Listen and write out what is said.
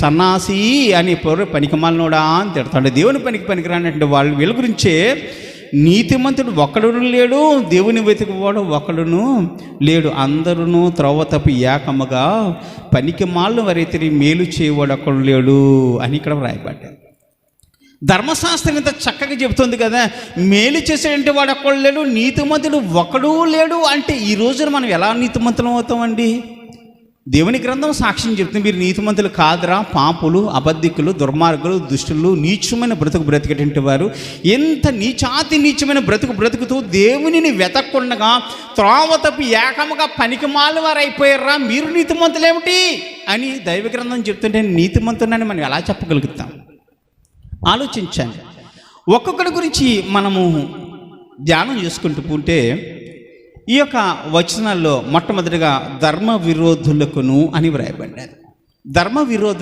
సన్నాసి అని పొర్రు పనికిమాలినోడా అని తిడతాడు. దేవుని పనికి పనికిరానటువంటి వాళ్ళు వీళ్ళ గురించే నీతిమంతుడు ఒక్కడును లేడు, దేవుని వెతికివాడు ఒక్కడును లేడు, అందరూ త్రోవ తప్పి ఏకముగా పనికిమాలిన వారైతే మేలు చేయవాడు ఒక్కడు లేడు అని ఇక్కడ వ్రాయబడ్డాడు. ధర్మశాస్త్రం ఇంత చక్కగా చెబుతుంది కదా, మేలు చేసేటువంటి వాడు ఒక్కడు లేడు, నీతిమంతుడు ఒక్కడూ లేడు అంటే ఈ రోజున మనం ఎలా నీతిమంతులం అవుతామండి? దేవుని గ్రంథం సాక్ష్యం చెప్తుంది, మీరు నీతిమంతులు కాదురా, పాపులు, అబద్ధికులు, దుర్మార్గులు, దుష్టులు, నీచమైన బ్రతుకు బ్రతికేటువంటి వారు, ఎంత నీచమైన బ్రతుకుతూ దేవునిని వెతక్కుండగా త్రోవ తప్పి ఏకముగా పనికిమాలిన వారు అయిపోయారా, మీరు నీతిమంతులేమిటి అని దైవ గ్రంథం చెప్తుంటే నీతిమంతులని మనం ఎలా చెప్పగలుగుతాం? ఆలోచించండి. ఒక్కొక్కడి గురించి మనము ధ్యానం చేసుకుంటూ ఉంటే ఈ యొక్క వచనాల్లో మొట్టమొదటిగా ధర్మ విరోధులకును అని వ్రాయబడ్డారు. ధర్మ విరోధులు